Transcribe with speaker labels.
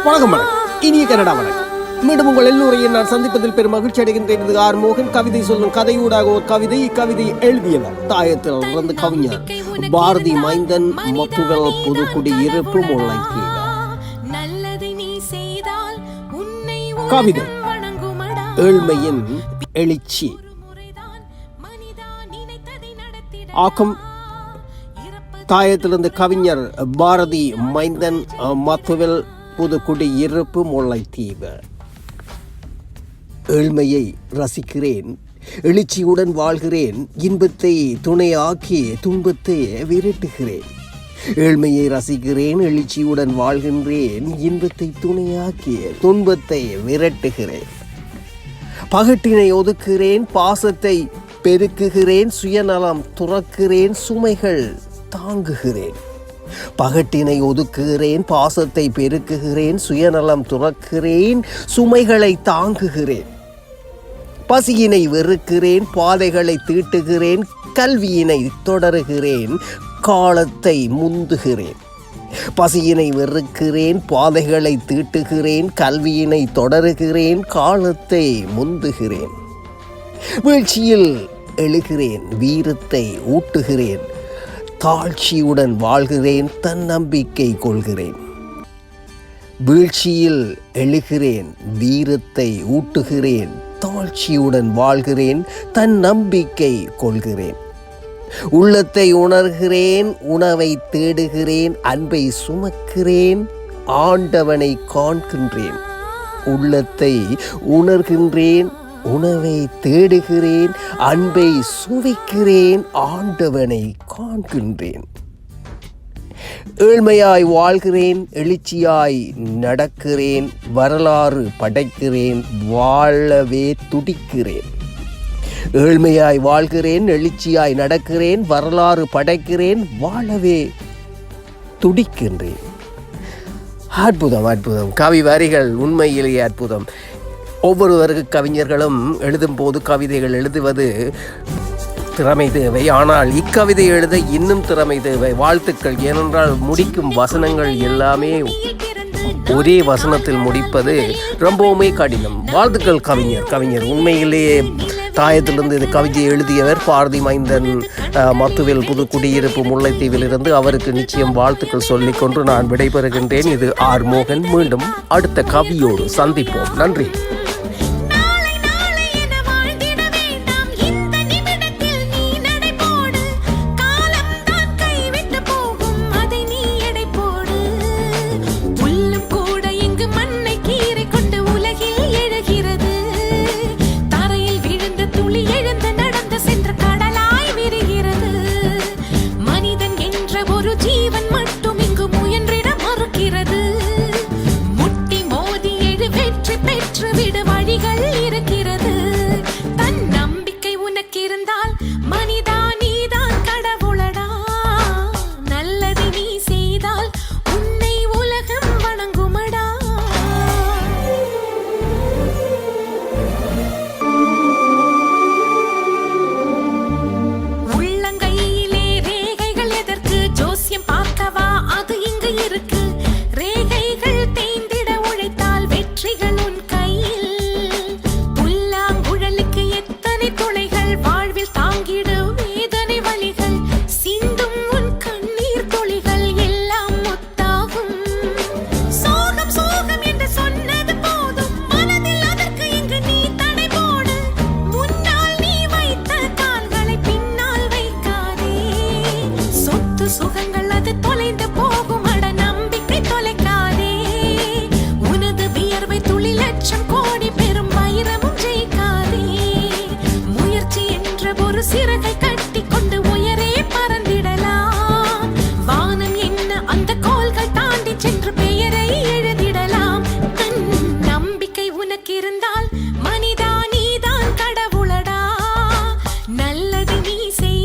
Speaker 1: வணக்கம் இனிய கனடா வணக்கம். மீண்டும் உங்கள் எல்லோரையும் நான் சந்திப்பதில் பெரும் மகிழ்ச்சி அடைகின்றேன். ஆர் மோகன். கவிதை சொல்லும் கதையூடாக ஒரு கவிதை. இக்கவிதை எழுதியவர் தாயத்தில் இருந்து கவிஞர் பாரதி மைந்தன். மொத்துகள் புதுக்குடி இருப்பு முல்லைத்தீவு. கவிதை ஏழ்மையின் எழுச்சி. ஆக்கம் தாயத்திலிருந்து கவிஞர் பாரதி மைந்தன். மத்துவில் புதுக்குடி இருப்பு முல்லைத்தீவு. ஏழ்மையை ரசிக்கிறேன், எழுச்சியுடன் வாழ்கிறேன், இன்பத்தை துணையாக்கி துன்பத்தை விரட்டுகிறேன். ஏழ்மையை ரசிக்கிறேன், எழுச்சியுடன் வாழ்கின்றேன், இன்பத்தை துணையாக்கி துன்பத்தை விரட்டுகிறேன். பகட்டினை ஒதுக்குகிறேன், பாசத்தை பெருக்குகிறேன், சுயநலம் துறக்கிறேன், சுமைகள் தாங்குகிறேன். பகட்டினை ஒதுக்குகிறேன், பாசத்தை பெருக்குகிறேன், சுயநலம் துறக்கிறேன், சுமைகளை தாங்குகிறேன். பசியினை வெறுக்கிறேன், பாதைகளை தீட்டுகிறேன், கல்வியினை தொடருகிறேன், காலத்தை முந்துகிறேன். பசியினை வெறுக்கிறேன், பாதைகளை தீட்டுகிறேன், கல்வியினை தொடருகிறேன், காலத்தை முந்துகிறேன். வீழ்ச்சியில் எழுகிறேன், வீரத்தை ஊட்டுகிறேன், தாழ்ச்சியுடன் வாழ்கிறேன், தன்னம்பிக்கை கொள்கிறேன். வீழ்ச்சியில் எழுகிறேன், வீரத்தை ஊட்டுகிறேன், தாழ்ச்சியுடன் வாழ்கிறேன், தன்னம்பிக்கை கொள்கிறேன். உள்ளத்தை உணர்கிறேன், உணவை தேடுகிறேன், அன்பை சுமக்கிறேன், ஆண்டவனை காண்கின்றேன். உள்ளத்தை உணர்கின்றேன், உணவை தேடுகிறேன், அன்பை சுவைக்கிறேன், ஆண்டவனை காண்கின்றேன். ஏழ்மையாய் வாழ்கிறேன், எழுச்சியாய் நடக்கிறேன், வரலாறு படைக்கிறேன், வாழவே துடிக்கிறேன். ஏழ்மையாய் வாழ்கிறேன், எழுச்சியாய் நடக்கிறேன், வரலாறு படைக்கிறேன், வாழவே துடிக்கின்றேன். அற்புதம், அற்புதம். கவி வரிகள் உண்மையிலேயே அற்புதம். ஒவ்வொருவருக்கு கவிஞர்களும் எழுதும் போது கவிதைகள் எழுதுவது திறமை தேவை. ஆனால் இக்கவிதை எழுத இன்னும் திறமை தேவை. வாழ்த்துக்கள். ஏனென்றால் முடிக்கும் வசனங்கள் எல்லாமே ஒரே வசனத்தில் முடிப்பது ரொம்பவுமே கடினம். வாழ்த்துக்கள் கவிஞர் உண்மையிலேயே தாயத்திலிருந்து இது கவிதையை எழுதியவர் பாரதி மைந்தன். மத்துவில் புதுக்குடியிருப்பு முல்லைத்தீவிலிருந்து அவருக்கு நிச்சயம் வாழ்த்துக்கள் சொல்லிக்கொண்டு நான் விடைபெறுகின்றேன். இது ஆர் மோகன். மீண்டும் அடுத்த கவியோடு சந்திப்போம். நன்றி.
Speaker 2: இருந்தால் மனிதா நீதான் கடவுளடா. நல்லது நீ செய்.